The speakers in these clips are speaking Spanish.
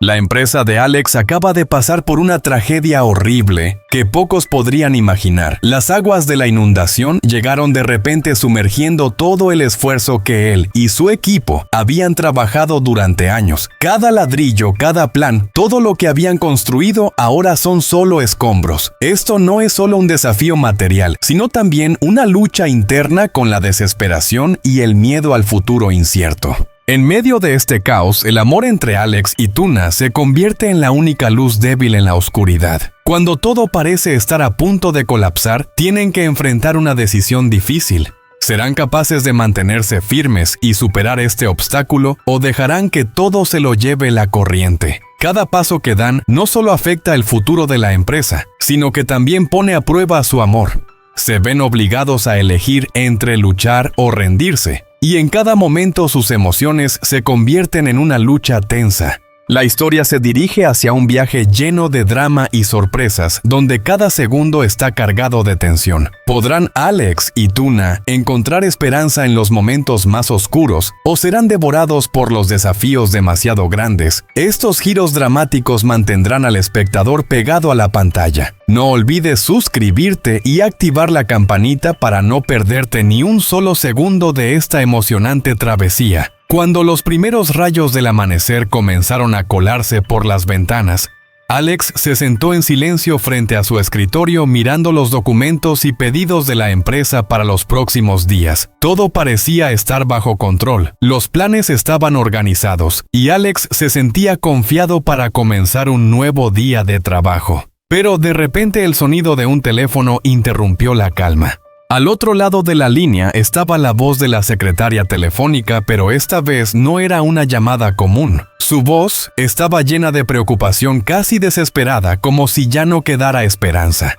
La empresa de Alex acaba de pasar por una tragedia horrible que pocos podrían imaginar. Las aguas de la inundación llegaron de repente sumergiendo todo el esfuerzo que él y su equipo habían trabajado durante años. Cada ladrillo, cada plan, todo lo que habían construido ahora son solo escombros. Esto no es solo un desafío material, sino también una lucha interna con la desesperación y el miedo al futuro incierto. En medio de este caos, el amor entre Alex y Tuna se convierte en la única luz débil en la oscuridad. Cuando todo parece estar a punto de colapsar, tienen que enfrentar una decisión difícil. ¿Serán capaces de mantenerse firmes y superar este obstáculo o dejarán que todo se lo lleve la corriente? Cada paso que dan no solo afecta el futuro de la empresa, sino que también pone a prueba su amor. Se ven obligados a elegir entre luchar o rendirse. Y en cada momento sus emociones se convierten en una lucha tensa. La historia se dirige hacia un viaje lleno de drama y sorpresas, donde cada segundo está cargado de tensión. ¿Podrán Alex y Tuna encontrar esperanza en los momentos más oscuros o serán devorados por los desafíos demasiado grandes? Estos giros dramáticos mantendrán al espectador pegado a la pantalla. No olvides suscribirte y activar la campanita para no perderte ni un solo segundo de esta emocionante travesía. Cuando los primeros rayos del amanecer comenzaron a colarse por las ventanas, Alex se sentó en silencio frente a su escritorio mirando los documentos y pedidos de la empresa para los próximos días. Todo parecía estar bajo control, los planes estaban organizados y Alex se sentía confiado para comenzar un nuevo día de trabajo. Pero de repente el sonido de un teléfono interrumpió la calma. Al otro lado de la línea estaba la voz de la secretaria telefónica, pero esta vez no era una llamada común. Su voz estaba llena de preocupación, casi desesperada, como si ya no quedara esperanza.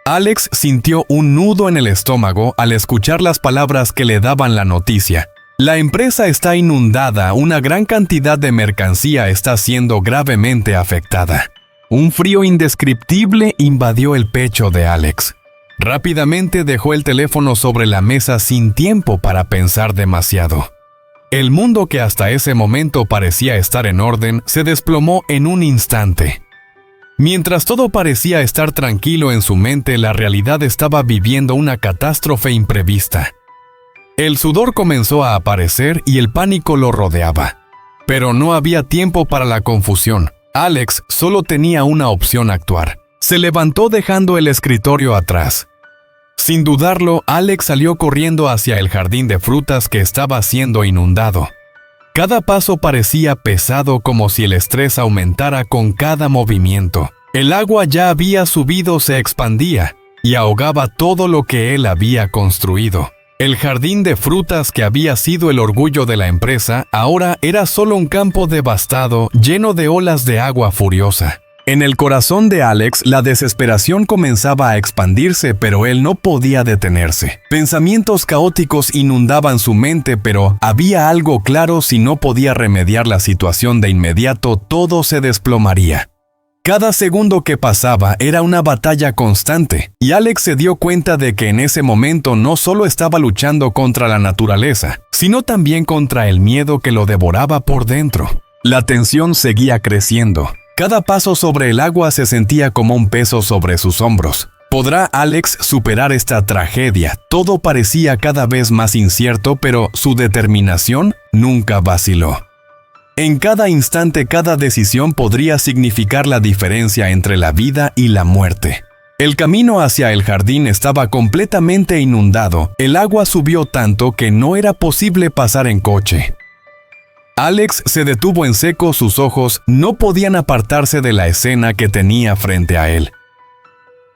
Alex sintió un nudo en el estómago al escuchar las palabras que le daban la noticia. La empresa está inundada, una gran cantidad de mercancía está siendo gravemente afectada. Un frío indescriptible invadió el pecho de Alex. Rápidamente dejó el teléfono sobre la mesa sin tiempo para pensar demasiado. El mundo que hasta ese momento parecía estar en orden se desplomó en un instante. Mientras todo parecía estar tranquilo en su mente, la realidad estaba viviendo una catástrofe imprevista. El sudor comenzó a aparecer y el pánico lo rodeaba. Pero no había tiempo para la confusión. Alex solo tenía una opción: actuar. Se levantó dejando el escritorio atrás. Sin dudarlo, Alex salió corriendo hacia el jardín de frutas que estaba siendo inundado. Cada paso parecía pesado, como si el estrés aumentara con cada movimiento. El agua ya había subido, se expandía y ahogaba todo lo que él había construido. El jardín de frutas que había sido el orgullo de la empresa ahora era solo un campo devastado, lleno de olas de agua furiosa. En el corazón de Alex, la desesperación comenzaba a expandirse, pero él no podía detenerse. Pensamientos caóticos inundaban su mente, pero había algo claro: si no podía remediar la situación de inmediato, todo se desplomaría. Cada segundo que pasaba era una batalla constante, y Alex se dio cuenta de que en ese momento no solo estaba luchando contra la naturaleza, sino también contra el miedo que lo devoraba por dentro. La tensión seguía creciendo. Cada paso sobre el agua se sentía como un peso sobre sus hombros. ¿Podrá Alex superar esta tragedia? Todo parecía cada vez más incierto, pero su determinación nunca vaciló. En cada instante, cada decisión podría significar la diferencia entre la vida y la muerte. El camino hacia el jardín estaba completamente inundado. El agua subió tanto que no era posible pasar en coche. Alex se detuvo en seco, sus ojos no podían apartarse de la escena que tenía frente a él.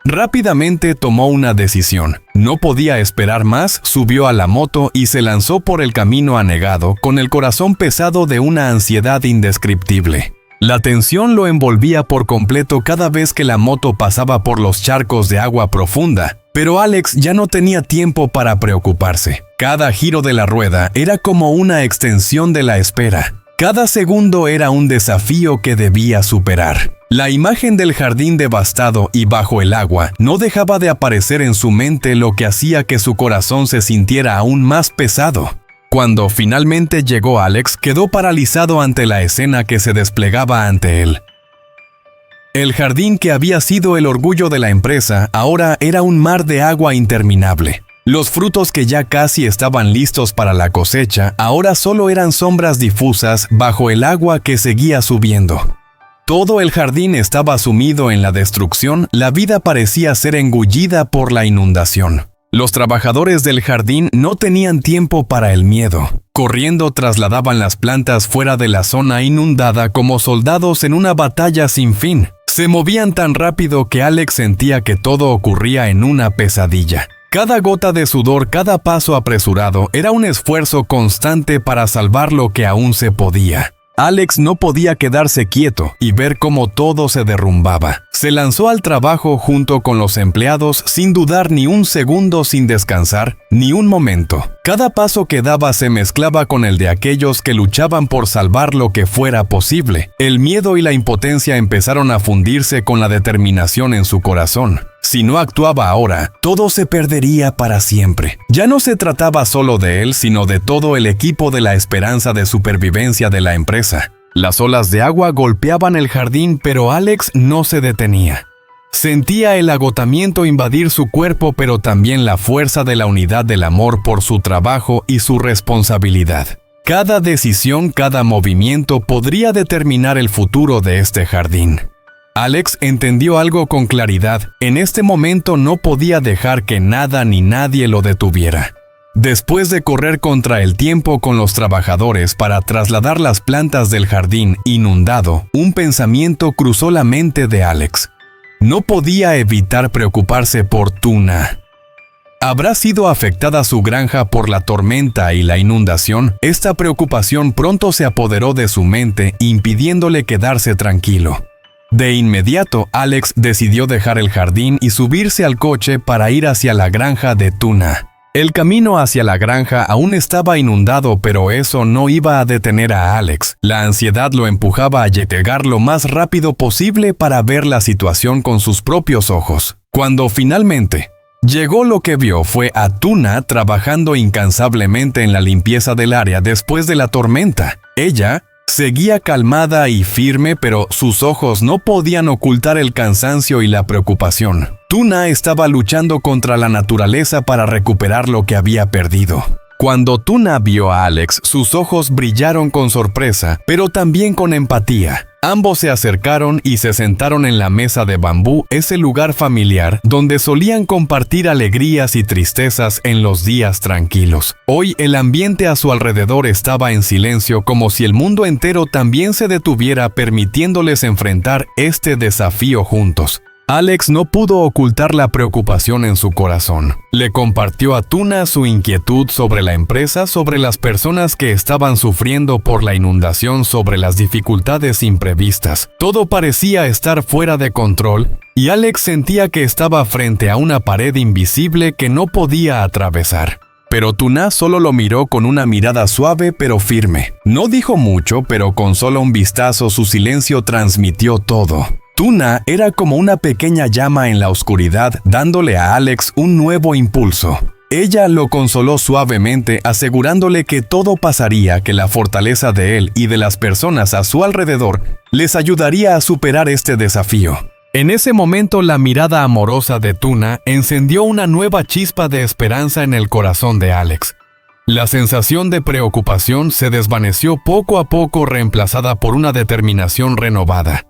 Rápidamente tomó una decisión. No podía esperar más, subió a la moto y se lanzó por el camino anegado, con el corazón pesado de una ansiedad indescriptible. La tensión lo envolvía por completo cada vez que la moto pasaba por los charcos de agua profunda. Pero Alex ya no tenía tiempo para preocuparse. Cada giro de la rueda era como una extensión de la espera. Cada segundo era un desafío que debía superar. La imagen del jardín devastado y bajo el agua no dejaba de aparecer en su mente, lo que hacía que su corazón se sintiera aún más pesado. Cuando finalmente llegó Alex, quedó paralizado ante la escena que se desplegaba ante él. El jardín que había sido el orgullo de la empresa ahora era un mar de agua interminable. Los frutos que ya casi estaban listos para la cosecha ahora solo eran sombras difusas bajo el agua que seguía subiendo. Todo el jardín estaba sumido en la destrucción, la vida parecía ser engullida por la inundación. Los trabajadores del jardín no tenían tiempo para el miedo. Corriendo trasladaban las plantas fuera de la zona inundada como soldados en una batalla sin fin. Se movían tan rápido que Alex sentía que todo ocurría en una pesadilla. Cada gota de sudor, cada paso apresurado, era un esfuerzo constante para salvar lo que aún se podía. Alex no podía quedarse quieto y ver cómo todo se derrumbaba. Se lanzó al trabajo junto con los empleados sin dudar ni un segundo, sin descansar ni un momento. Cada paso que daba se mezclaba con el de aquellos que luchaban por salvar lo que fuera posible. El miedo y la impotencia empezaron a fundirse con la determinación en su corazón. Si no actuaba ahora, todo se perdería para siempre. Ya no se trataba solo de él, sino de todo el equipo de la esperanza de supervivencia de la empresa. Las olas de agua golpeaban el jardín, pero Alex no se detenía. Sentía el agotamiento invadir su cuerpo, pero también la fuerza de la unidad del amor por su trabajo y su responsabilidad. Cada decisión, cada movimiento podría determinar el futuro de este jardín. Alex entendió algo con claridad. En este momento no podía dejar que nada ni nadie lo detuviera. Después de correr contra el tiempo con los trabajadores para trasladar las plantas del jardín inundado, un pensamiento cruzó la mente de Alex. No podía evitar preocuparse por Tuna. ¿Habrá sido afectada su granja por la tormenta y la inundación? Esta preocupación pronto se apoderó de su mente, impidiéndole quedarse tranquilo. De inmediato, Alex decidió dejar el jardín y subirse al coche para ir hacia la granja de Tuna. El camino hacia la granja aún estaba inundado, pero eso no iba a detener a Alex. La ansiedad lo empujaba a llegar lo más rápido posible para ver la situación con sus propios ojos. Cuando finalmente llegó, lo que vio fue a Tuna trabajando incansablemente en la limpieza del área después de la tormenta. Ella seguía calmada y firme, pero sus ojos no podían ocultar el cansancio y la preocupación. Tuna estaba luchando contra la naturaleza para recuperar lo que había perdido. Cuando Tuna vio a Alex, sus ojos brillaron con sorpresa, pero también con empatía. Ambos se acercaron y se sentaron en la mesa de bambú, ese lugar familiar donde solían compartir alegrías y tristezas en los días tranquilos. Hoy el ambiente a su alrededor estaba en silencio, como si el mundo entero también se detuviera, permitiéndoles enfrentar este desafío juntos. Alex no pudo ocultar la preocupación en su corazón. Le compartió a Tuna su inquietud sobre la empresa, sobre las personas que estaban sufriendo por la inundación, sobre las dificultades imprevistas. Todo parecía estar fuera de control, y Alex sentía que estaba frente a una pared invisible que no podía atravesar. Pero Tuna solo lo miró con una mirada suave pero firme. No dijo mucho, pero con solo un vistazo su silencio transmitió todo. Tuna era como una pequeña llama en la oscuridad, dándole a Alex un nuevo impulso. Ella lo consoló suavemente, asegurándole que todo pasaría, que la fortaleza de él y de las personas a su alrededor les ayudaría a superar este desafío. En ese momento, la mirada amorosa de Tuna encendió una nueva chispa de esperanza en el corazón de Alex. La sensación de preocupación se desvaneció poco a poco, reemplazada por una determinación renovada.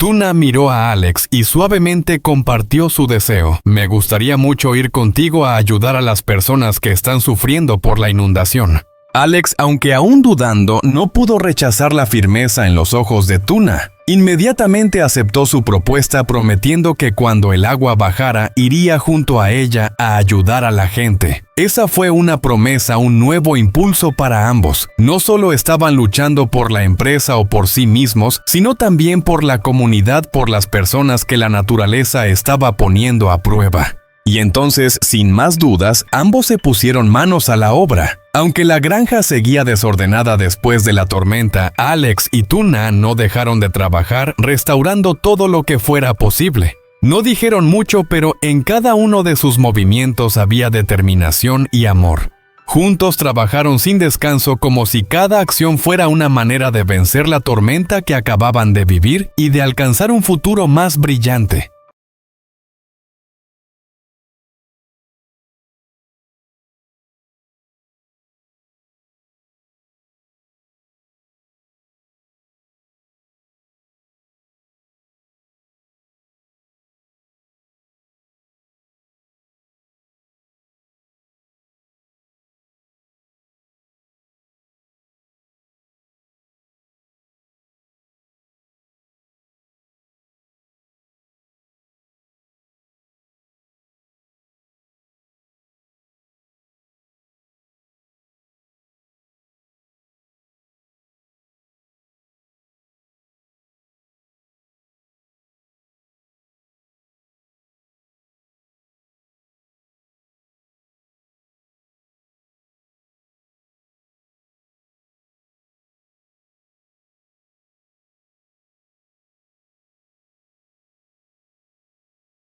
Tuna miró a Alex y suavemente compartió su deseo. Me gustaría mucho ir contigo a ayudar a las personas que están sufriendo por la inundación. Alex, aunque aún dudando, no pudo rechazar la firmeza en los ojos de Tuna. Inmediatamente aceptó su propuesta, prometiendo que cuando el agua bajara, iría junto a ella a ayudar a la gente. Esa fue una promesa, un nuevo impulso para ambos. No solo estaban luchando por la empresa o por sí mismos, sino también por la comunidad, por las personas que la naturaleza estaba poniendo a prueba. Y entonces, sin más dudas, ambos se pusieron manos a la obra. Aunque la granja seguía desordenada después de la tormenta, Alex y Tuna no dejaron de trabajar, restaurando todo lo que fuera posible. No dijeron mucho, pero en cada uno de sus movimientos había determinación y amor. Juntos trabajaron sin descanso como si cada acción fuera una manera de vencer la tormenta que acababan de vivir y de alcanzar un futuro más brillante.